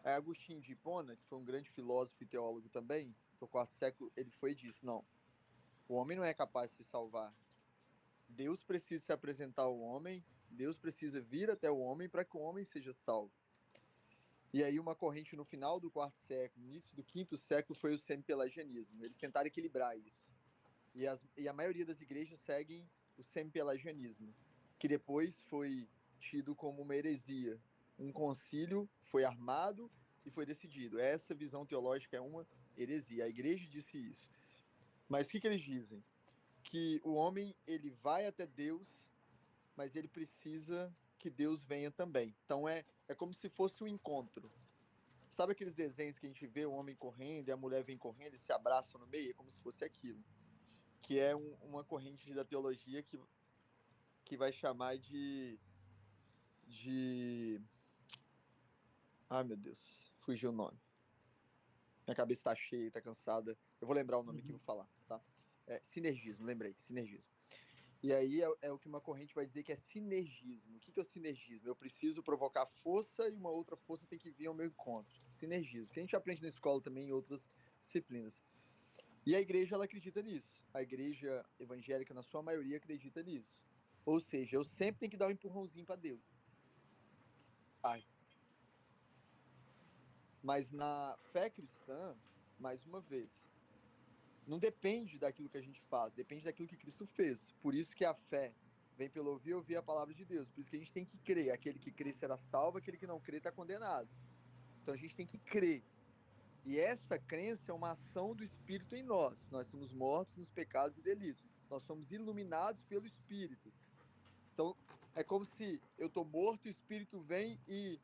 Aí, Agostinho de Hipona, que foi um grande filósofo e teólogo também, do quarto século, ele foi e disse, não, o homem não é capaz de se salvar. Deus precisa se apresentar ao homem, Deus precisa vir até o homem para que o homem seja salvo. E aí uma corrente no final do quarto século, início do quinto século, foi o semi-pelagianismo. Eles tentaram equilibrar isso. E a maioria das igrejas seguem o semi-pelagianismo, que depois foi tido como uma heresia. Um concílio foi armado e foi decidido. Essa visão teológica é uma heresia. A igreja disse isso. Mas o que eles dizem? Que o homem ele vai até Deus, mas ele precisa que Deus venha também. Então é como se fosse um encontro. Sabe aqueles desenhos que a gente vê o homem correndo e a mulher vem correndo e se abraçam no meio? É como se fosse aquilo. Que é uma corrente da teologia que vai chamar de. Ai, meu Deus, fugiu o nome. Minha cabeça está cheia, está cansada. Eu vou lembrar o nome aqui e vou falar, tá? Sinergismo, lembrei, sinergismo. E aí é o que uma corrente vai dizer que é sinergismo. O que é o sinergismo? Eu preciso provocar força e uma outra força tem que vir ao meu encontro. Sinergismo, que a gente aprende na escola também em outras disciplinas. E a igreja, ela acredita nisso. A igreja evangélica, na sua maioria, acredita nisso. Ou seja, eu sempre tenho que dar um empurrãozinho para Deus. Ai. Mas na fé cristã, mais uma vez, não depende daquilo que a gente faz, depende daquilo que Cristo fez. Por isso que a fé vem pelo ouvir a palavra de Deus. Por isso que a gente tem que crer. Aquele que crê será salvo, aquele que não crê está condenado. Então a gente tem que crer. E essa crença é uma ação do Espírito em nós. Nós somos mortos nos pecados e delitos. Nós somos iluminados pelo Espírito. Então é como se eu estou morto, o Espírito vem e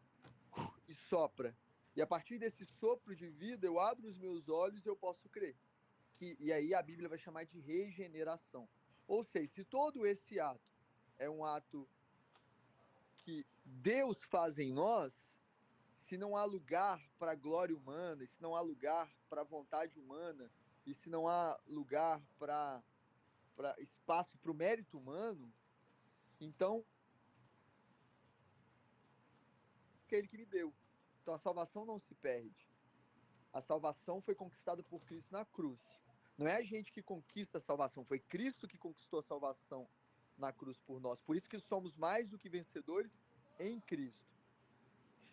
sopra. E a partir desse sopro de vida, eu abro os meus olhos e eu posso crer. E aí a Bíblia vai chamar de regeneração. Ou seja, se todo esse ato é um ato que Deus faz em nós, se não há lugar para a glória humana, se não há lugar para a vontade humana, e se não há lugar para espaço para o mérito humano, então aquele que me deu. Então a salvação não se perde. A salvação foi conquistada por Cristo na cruz. Não é a gente que conquista a salvação, foi Cristo que conquistou a salvação na cruz por nós. Por isso que somos mais do que vencedores em Cristo.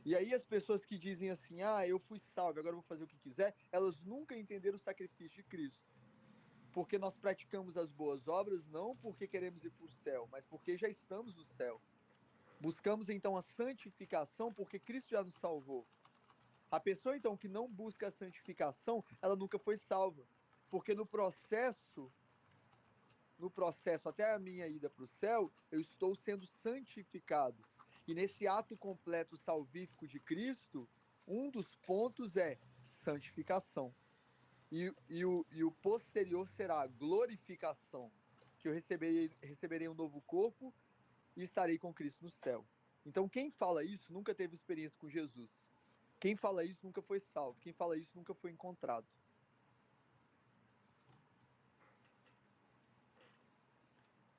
E aí as pessoas que dizem assim, eu fui salvo, agora eu vou fazer o que quiser, elas nunca entenderam o sacrifício de Cristo. Porque nós praticamos as boas obras não porque queremos ir para o céu, mas porque já estamos no céu. Buscamos então a santificação porque Cristo já nos salvou. A pessoa então que não busca a santificação, ela nunca foi salva. Porque no processo até a minha ida para o céu, eu estou sendo santificado. E nesse ato completo salvífico de Cristo, um dos pontos é santificação. E o posterior será a glorificação, que eu receberei um novo corpo e estarei com Cristo no céu. Então quem fala isso nunca teve experiência com Jesus. Quem fala isso nunca foi salvo. Quem fala isso nunca foi encontrado.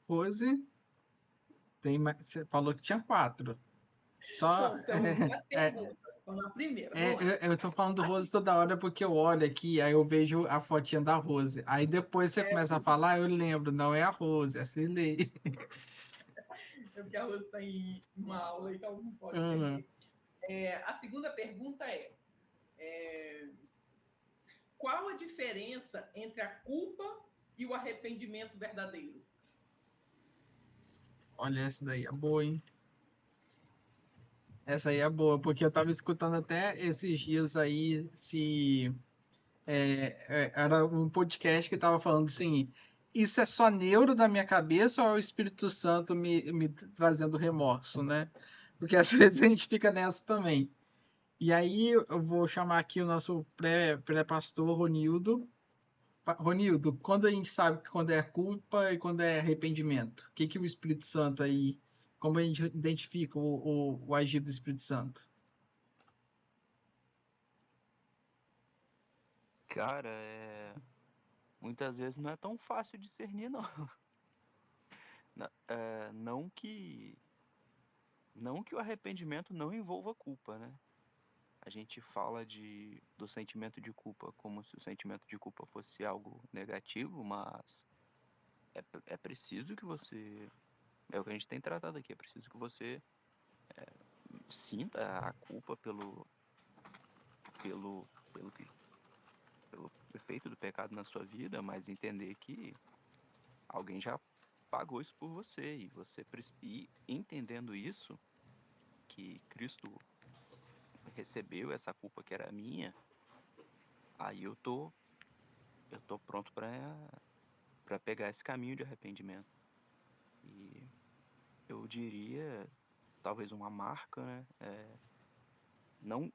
Rose, você falou que tinha 4. Só. Então, uma pergunta. Na primeira. Eu estou falando do Rose toda hora porque eu olho aqui, aí eu vejo a fotinha da Rose. Aí depois você começa a falar, eu lembro, não é a Rose, é a Cirlei. É porque a Rose está em uma aula e então não pode perder. A segunda pergunta é qual a diferença entre a culpa e o arrependimento verdadeiro? Olha, essa daí é boa, hein? Essa aí é boa, porque eu estava escutando até esses dias aí era um podcast que estava falando assim, isso é só neuro da minha cabeça ou é o Espírito Santo me trazendo remorso, né? Porque às vezes a gente fica nessa também. E aí eu vou chamar aqui o nosso pré-pastor Ronildo. Ronildo, quando a gente sabe quando é culpa e quando é arrependimento? O que o Espírito Santo aí, como a gente identifica o agir do Espírito Santo? Cara, muitas vezes não é tão fácil discernir, não. Não que o arrependimento não envolva culpa, né? A gente fala do sentimento de culpa como se o sentimento de culpa fosse algo negativo, mas é preciso que você... É o que a gente tem tratado aqui, é preciso que você sinta a culpa pelo efeito do pecado na sua vida, mas entender que alguém já pagou isso por você, e entendendo isso, que Cristo recebeu essa culpa que era minha, aí eu tô pronto para pegar esse caminho de arrependimento. E eu diria, talvez uma marca, né?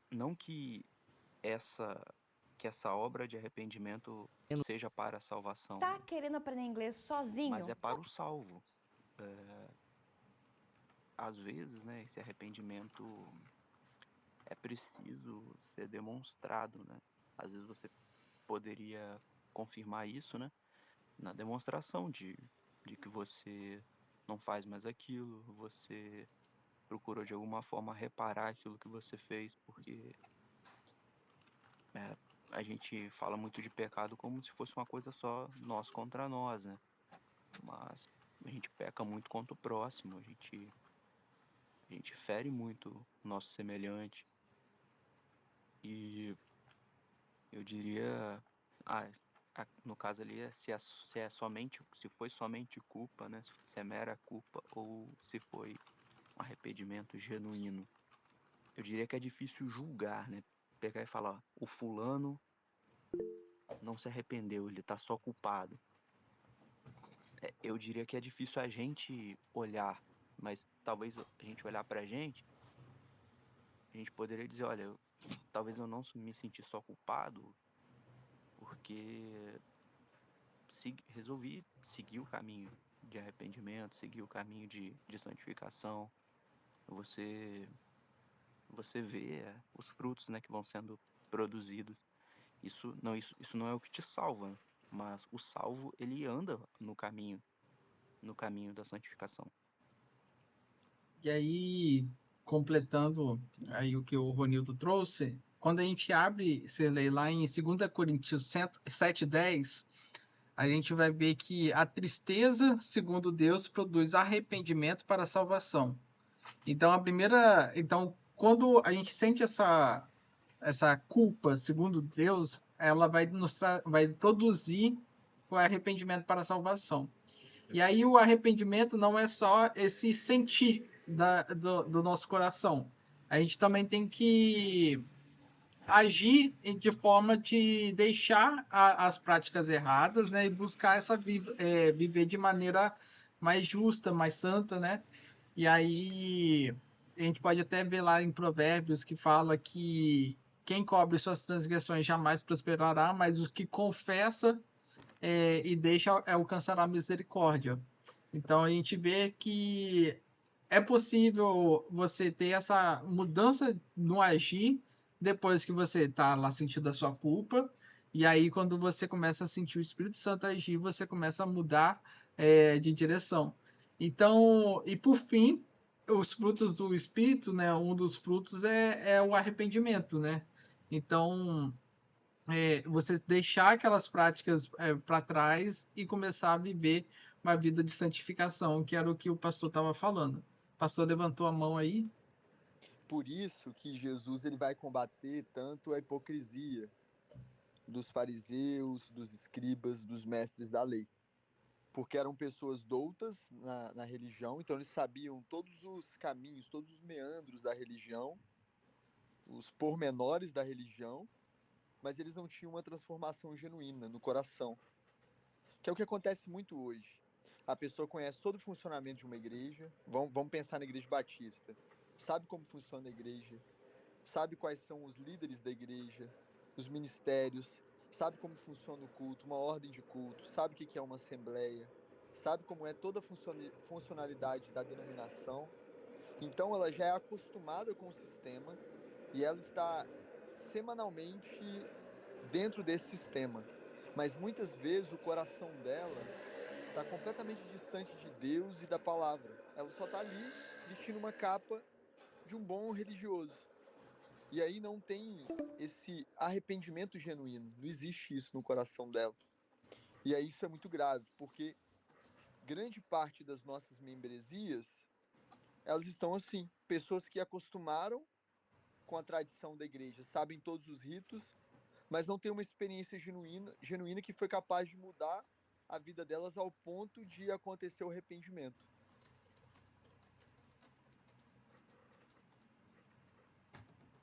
Não que essa obra de arrependimento seja para a salvação. Tá querendo aprender inglês sozinho? Mas é para o salvo. Às vezes, né, esse arrependimento é preciso ser demonstrado, né? Às vezes você poderia confirmar isso, né, na demonstração de que você não faz mais aquilo, você procurou de alguma forma reparar aquilo que você fez, porque a gente fala muito de pecado como se fosse uma coisa só nós contra nós, né? Mas a gente peca muito contra o próximo, a gente fere muito o nosso semelhante. E eu diria, no caso ali, se foi somente culpa, né? Se é mera culpa ou se foi um arrependimento genuíno. Eu diria que é difícil julgar, né? Pegar e falar, o fulano não se arrependeu, ele tá só culpado. Eu diria que é difícil a gente olhar, mas talvez a gente olhar pra gente, a gente poderia dizer, olha, talvez eu não me senti só culpado, porque resolvi seguir o caminho de arrependimento, seguir o caminho de santificação. Você vê os frutos, né, que vão sendo produzidos. Isso não é o que te salva, mas o salvo, ele anda no caminho da santificação. E aí, completando aí o que o Ronildo trouxe, quando a gente abre, você lê lá em 2 Coríntios 7:10, a gente vai ver que a tristeza, segundo Deus, produz arrependimento para a salvação. Então, quando a gente sente essa culpa, segundo Deus, ela vai produzir o arrependimento para a salvação. E aí o arrependimento não é só esse sentir do nosso coração. A gente também tem que agir de forma de deixar as práticas erradas, né, e buscar viver de maneira mais justa, mais santa, né? E aí a gente pode até ver lá em Provérbios que fala que quem cobre suas transgressões jamais prosperará, mas o que confessa e deixa alcançará a misericórdia. Então a gente vê que é possível você ter essa mudança no agir depois que você está lá sentindo a sua culpa. E aí, quando você começa a sentir o Espírito Santo agir, você começa a mudar de direção. Então, e por fim, os frutos do Espírito, né? Um dos frutos é o arrependimento, né? Então, você deixar aquelas práticas para trás e começar a viver uma vida de santificação, que era o que o pastor estava falando. O pastor levantou a mão aí. Por isso que Jesus ele vai combater tanto a hipocrisia dos fariseus, dos escribas, dos mestres da lei. Porque eram pessoas doutas na religião, então eles sabiam todos os caminhos, todos os meandros da religião, os pormenores da religião, mas eles não tinham uma transformação genuína no coração, que é o que acontece muito hoje. A pessoa conhece todo o funcionamento de uma igreja, vamos pensar na igreja batista, sabe como funciona a igreja, sabe quais são os líderes da igreja, os ministérios, sabe como funciona o culto, uma ordem de culto, sabe o que é uma assembleia, sabe como é toda a funcionalidade da denominação. Então ela já é acostumada com o sistema e ela está semanalmente dentro desse sistema. Mas muitas vezes o coração dela está completamente distante de Deus e da palavra. Ela só está ali vestindo uma capa de um bom religioso. E aí não tem esse arrependimento genuíno. Não existe isso no coração dela. E aí isso é muito grave, porque grande parte das nossas membresias, elas estão assim. Pessoas que acostumaram com a tradição da igreja, sabem todos os ritos, mas não têm uma experiência genuína que foi capaz de mudar a vida delas ao ponto de acontecer o arrependimento.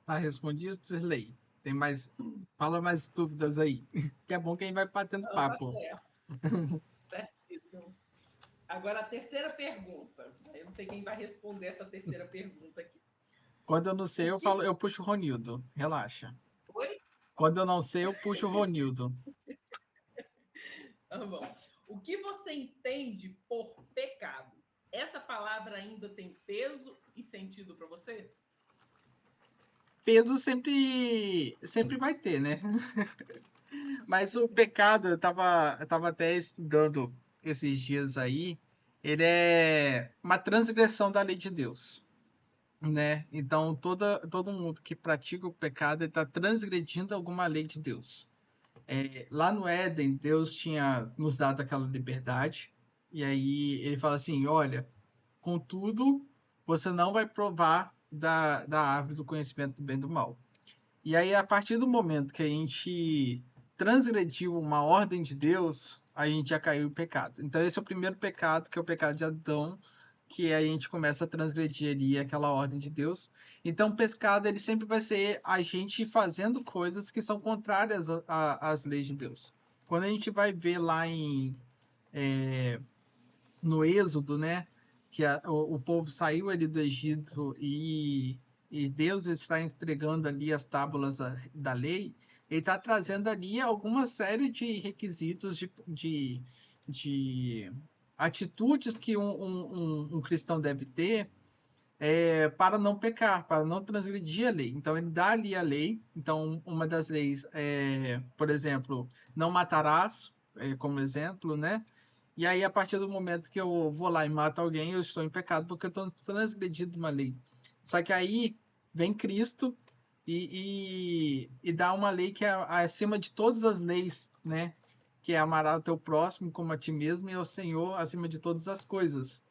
Tá respondido, Cirlei? Fala mais dúvidas aí. Que é bom que a gente vai batendo papo. Tá certo. Certíssimo. Agora a terceira pergunta. Eu não sei quem vai responder essa terceira pergunta aqui. Quando eu não sei, eu puxo o Ronildo. Relaxa. Oi? Quando eu não sei, eu puxo o Ronildo. Ah, bom. O que você entende por pecado? Essa palavra ainda tem peso e sentido para você? Peso sempre vai ter, né? Mas o pecado, eu tava até estudando esses dias aí, ele é uma transgressão da lei de Deus, né? Então, todo mundo que pratica o pecado está transgredindo alguma lei de Deus. Lá no Éden, Deus tinha nos dado aquela liberdade, e aí ele fala assim: olha, contudo, você não vai provar da árvore do conhecimento do bem e do mal. E aí, a partir do momento que a gente transgrediu uma ordem de Deus, a gente já caiu em pecado. Então, esse é o primeiro pecado, que é o pecado de Adão, que a gente começa a transgredir ali aquela ordem de Deus. Então, o pecado, ele sempre vai ser a gente fazendo coisas que são contrárias às leis de Deus. Quando a gente vai ver lá no Êxodo, né, que o povo saiu ali do Egito e Deus está entregando ali as tábuas da lei, ele está trazendo ali alguma série de requisitos de atitudes que um cristão deve ter para não pecar, para não transgredir a lei. Então, ele dá ali a lei. Então, uma das leis é, por exemplo, não matarás, como exemplo, né? E aí, a partir do momento que eu vou lá e mato alguém, eu estou em pecado porque eu estou transgredindo uma lei. Só que aí vem Cristo e dá uma lei que é acima de todas as leis, né? que é amar o teu próximo como a ti mesmo e ao Senhor acima de todas as coisas.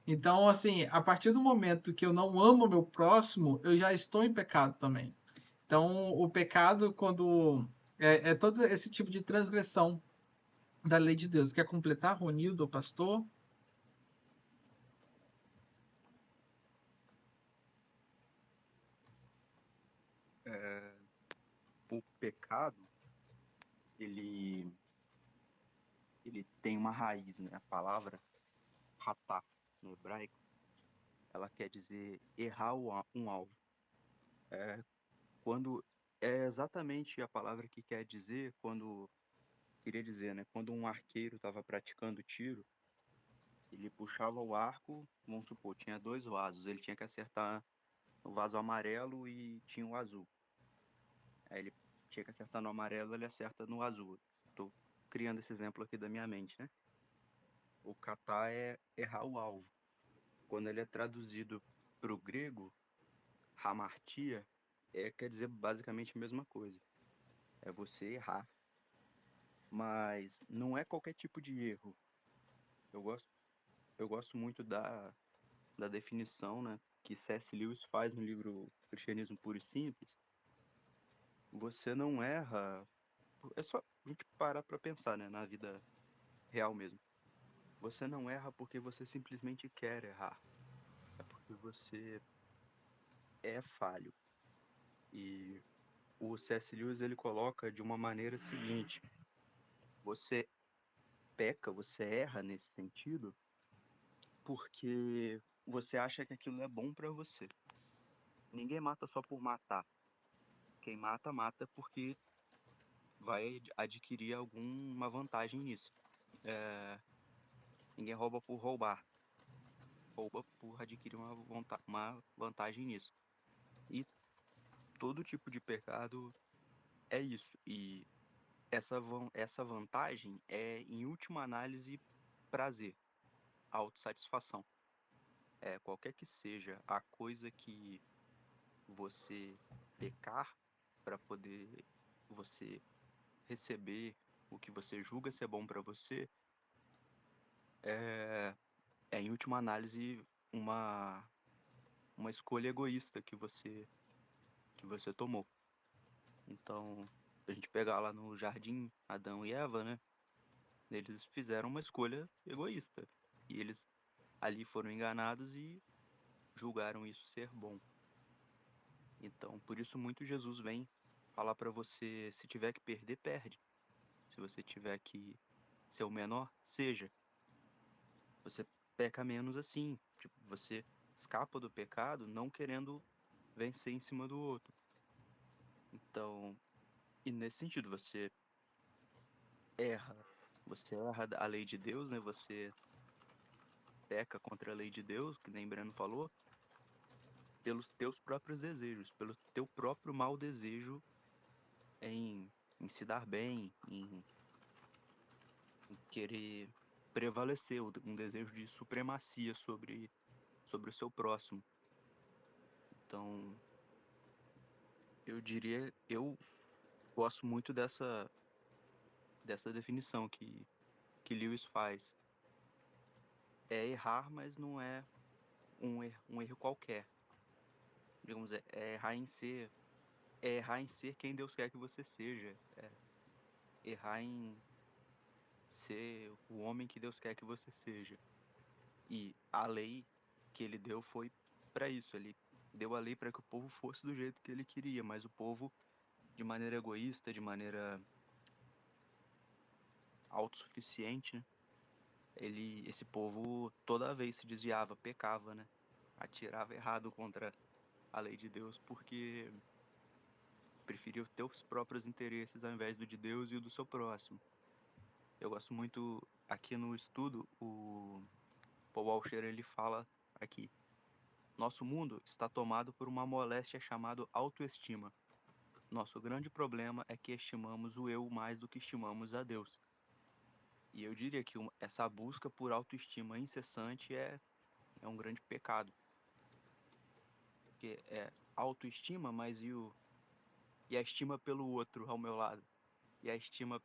Então, assim, a partir do momento que eu não amo o meu próximo, eu já estou em pecado também. Então, o pecado, quando é todo esse tipo de transgressão da lei de Deus. Quer completar, Ronildo, pastor? O pecado, ele, ele tem uma raiz, né? A palavra ratá, no hebraico, ela quer dizer errar um alvo. Quando é exatamente a palavra que quer dizer queria dizer, né? Quando um arqueiro estava praticando tiro, ele puxava o arco, vamos supor, tinha dois vasos, ele tinha que acertar o vaso amarelo e tinha o azul. Aí ele tinha que acertar no amarelo, ele acerta no azul. Tô criando esse exemplo aqui da minha mente, né? O kata é errar o alvo. Quando ele é traduzido para o grego, hamartia, quer dizer basicamente a mesma coisa. É você errar. Mas não é qualquer tipo de erro. Eu gosto, eu gosto muito da definição, né, que C.S. Lewis faz no livro Cristianismo Puro e Simples. Você não erra. É só a gente parar para pensar, né, na vida real mesmo. Você não erra porque você simplesmente quer errar. É porque você é falho. E o C.S. Lewis ele coloca de uma maneira seguinte: você peca, você erra nesse sentido porque você acha que aquilo é bom para você. Ninguém mata só por matar. Quem mata, mata porque vai adquirir alguma vantagem nisso. É, ninguém rouba por roubar. Rouba por adquirir uma vantagem nisso. E todo tipo de pecado é isso. E essa vantagem é, em última análise, prazer, autossatisfação. Qualquer que seja a coisa que você pecar para poder você receber o que você julga ser bom para você, é, em última análise, uma, uma escolha egoísta que você tomou. Então, a gente pegar lá no jardim Adão e Eva, né? Eles fizeram uma escolha egoísta. E eles ali foram enganados e julgaram isso ser bom. Então, por isso muito Jesus vem falar para você, se tiver que perder, perde. Se você tiver que ser o menor, seja. Você peca menos assim. Tipo, você escapa do pecado não querendo vencer em cima do outro. Então, e nesse sentido, erra. Você erra a lei de Deus, né? Você peca contra a lei de Deus, que nem Breno falou, pelos teus próprios desejos, pelo teu próprio mau desejo em se dar bem, em querer prevalecer, um desejo de supremacia sobre o seu próximo. Então, eu gosto muito dessa definição que Lewis faz. É errar, mas não é um erro qualquer. Digamos, é errar em ser quem Deus quer que você seja. É errar em ser o homem que Deus quer que você seja. E a lei que ele deu foi para isso. Ele deu a lei para que o povo fosse do jeito que ele queria, mas o povo, de maneira egoísta, de maneira autossuficiente, né? Esse povo toda vez se desviava, pecava, né? Atirava errado contra a lei de Deus porque preferia os teus próprios interesses ao invés do de Deus e o do seu próximo. Eu gosto muito, aqui no estudo, o Paul Washer, ele fala aqui: nosso mundo está tomado por uma moléstia chamada autoestima. Nosso grande problema é que estimamos o eu mais do que estimamos a Deus. E eu diria que essa busca por autoestima incessante é um grande pecado. Porque é autoestima, mas e a estima pelo outro ao meu lado? E a estima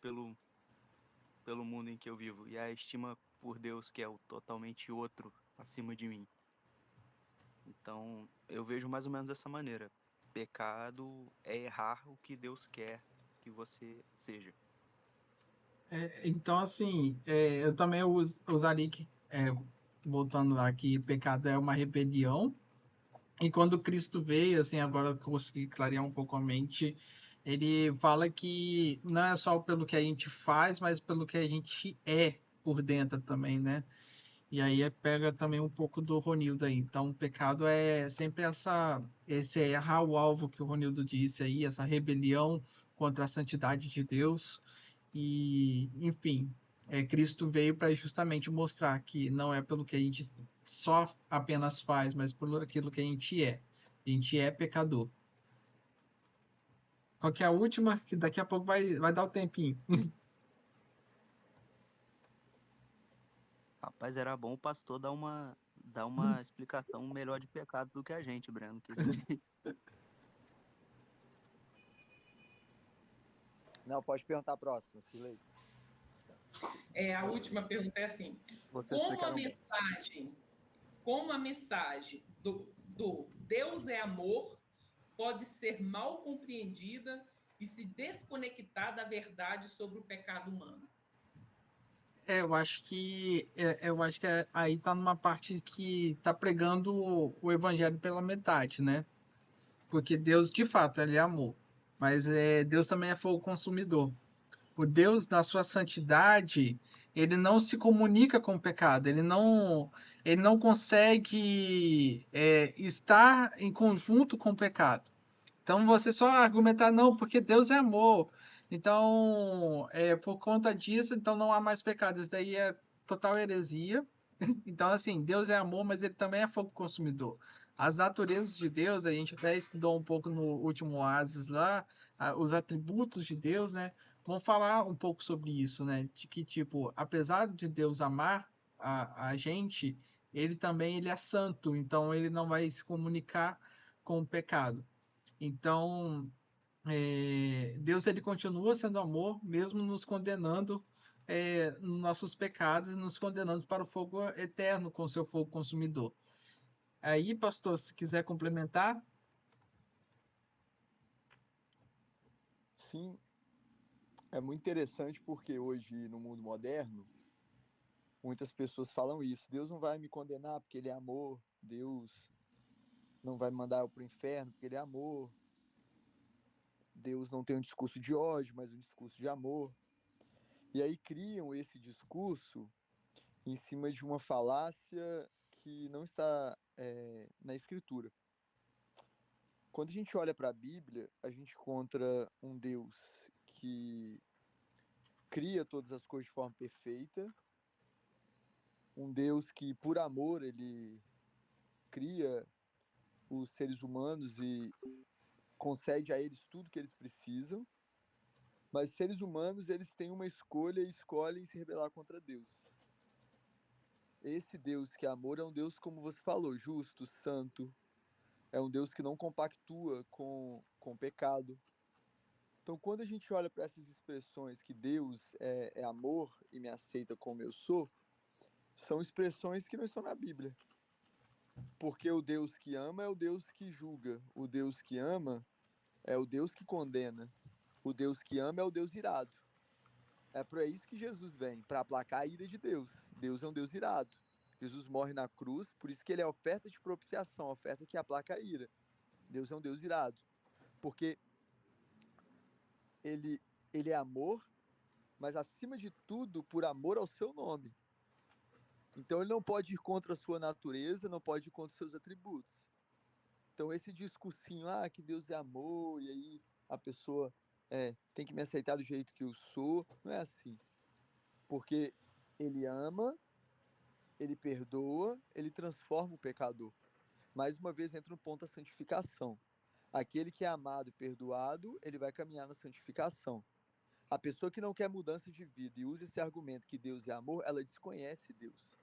pelo mundo em que eu vivo e a estima por Deus, que é o totalmente outro acima de mim. Então, eu vejo mais ou menos dessa maneira. Pecado é errar o que Deus quer que você seja. Então, assim, eu também usaria que, voltando lá, que pecado é uma rebelião. E quando Cristo veio, assim, agora que eu consegui clarear um pouco a mente, ele fala que não é só pelo que a gente faz, mas pelo que a gente é por dentro também, né? E aí pega também um pouco do Ronildo aí. Então, o pecado é sempre esse errar o alvo que o Ronildo disse aí, essa rebelião contra a santidade de Deus. E, enfim, Cristo veio para justamente mostrar que não é pelo que a gente só apenas faz, mas por aquilo que a gente é. A gente é pecador. Qual que é a última? Que daqui a pouco vai dar o tempinho. Rapaz, era bom o pastor dar uma explicação melhor de pecado do que a gente, Breno, que a gente Não, pode perguntar a próxima, Silei. A última pergunta é assim: Vocês como a explicaram bem. mensagem, como a mensagem do Deus é amor pode ser mal compreendida e se desconectar da verdade sobre o pecado humano? Eu acho que aí tá numa parte que tá pregando o evangelho pela metade, né? Porque Deus, de fato, ele é amor. Mas Deus também é fogo consumidor. O Deus, na sua santidade, ele não se comunica com o pecado. Ele não consegue estar em conjunto com o pecado. Então você só argumentar, não, porque Deus é amor. Então, por conta disso, então não há mais pecado. Isso daí é total heresia. Então, assim, Deus é amor, mas ele também é fogo consumidor. As naturezas de Deus, a gente até estudou um pouco no último Oasis lá, os atributos de Deus, né? Vamos falar um pouco sobre isso, né? De que, tipo, apesar de Deus amar a gente, ele é santo, então ele não vai se comunicar com o pecado. Então, Deus ele continua sendo amor, mesmo nos condenando nos nossos pecados e nos condenando para o fogo eterno com seu fogo consumidor. Aí, pastor, se quiser complementar. Sim, é muito interessante porque hoje, no mundo moderno, muitas pessoas falam isso. Deus não vai me condenar porque ele é amor. Deus não vai me mandar eu para o inferno porque ele é amor. Deus não tem um discurso de ódio, mas um discurso de amor. E aí criam esse discurso em cima de uma falácia que não está na escritura. Quando a gente olha para a Bíblia, a gente encontra um Deus que cria todas as coisas de forma perfeita, um Deus que, por amor, ele cria os seres humanos e concede a eles tudo que eles precisam, mas os seres humanos eles têm uma escolha e escolhem se rebelar contra Deus. Esse Deus que é amor é um Deus, como você falou, justo, santo, é um Deus que não compactua com o pecado. Então, quando a gente olha para essas expressões que Deus é amor e me aceita como eu sou, são expressões que não estão na Bíblia. Porque o Deus que ama é o Deus que julga, o Deus que ama é o Deus que condena, o Deus que ama é o Deus irado. É para isso que Jesus vem, para aplacar a ira de Deus. Deus é um Deus irado. Jesus morre na cruz, por isso que ele é a oferta de propiciação, a oferta que aplaca a ira. Deus é um Deus irado. Porque ele, ele é amor, mas acima de tudo, por amor ao seu nome. Então ele não pode ir contra a sua natureza, não pode ir contra os seus atributos. Então esse discursinho, que Deus é amor, e aí a pessoa tem que me aceitar do jeito que eu sou, não é assim. Porque ele ama, ele perdoa, ele transforma o pecador. Mais uma vez entra no ponto da santificação. Aquele que é amado e perdoado, ele vai caminhar na santificação. A pessoa que não quer mudança de vida e usa esse argumento que Deus é amor, ela desconhece Deus.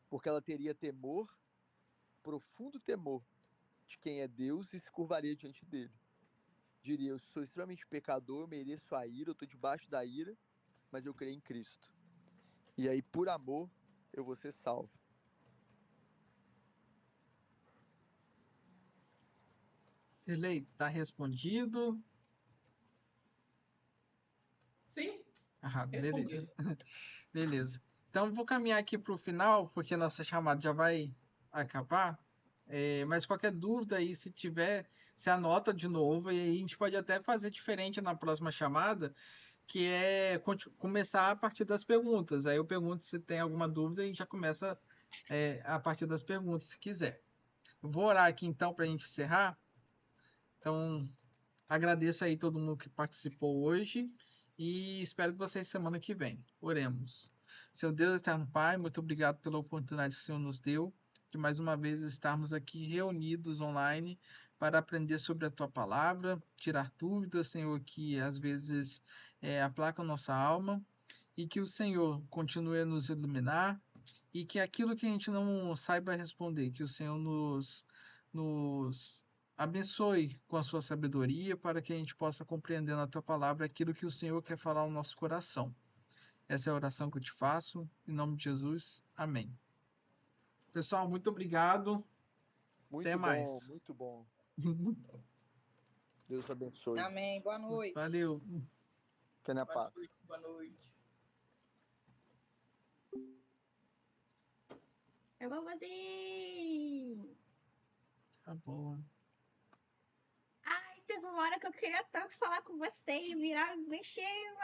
Porque ela teria temor, profundo temor, de quem é Deus e se curvaria diante dele. Diria, eu sou extremamente pecador, eu mereço a ira, eu estou debaixo da ira, mas eu creio em Cristo. E aí, por amor, eu vou ser salvo. Sirlei, tá respondido? Sim, Ah, beleza. respondido. Beleza. Então, vou caminhar aqui para o final, porque nossa chamada já vai acabar. Mas qualquer dúvida aí, se tiver, você anota de novo. E aí a gente pode até fazer diferente na próxima chamada, que é começar a partir das perguntas. Aí eu pergunto se tem alguma dúvida e a gente já começa a partir das perguntas, se quiser. Vou orar aqui então para a gente encerrar. Então, agradeço aí todo mundo que participou hoje e espero vocês semana que vem. Oremos. Seu Deus eterno Pai, muito obrigado pela oportunidade que o Senhor nos deu de mais uma vez estarmos aqui reunidos online para aprender sobre a tua palavra, tirar dúvidas, Senhor, que às vezes aplacam nossa alma, e que o Senhor continue a nos iluminar e que aquilo que a gente não saiba responder, que o Senhor nos abençoe com a sua sabedoria para que a gente possa compreender na tua palavra aquilo que o Senhor quer falar ao nosso coração. Essa é a oração que eu te faço. Em nome de Jesus. Amém. Pessoal, muito obrigado. Até mais. Muito bom. Deus abençoe. Amém. Boa noite. Valeu. Fique na paz. Boa noite. Eu vou fazer. Tá bom. Ai, teve uma hora que eu queria tanto falar com você e virar, mexer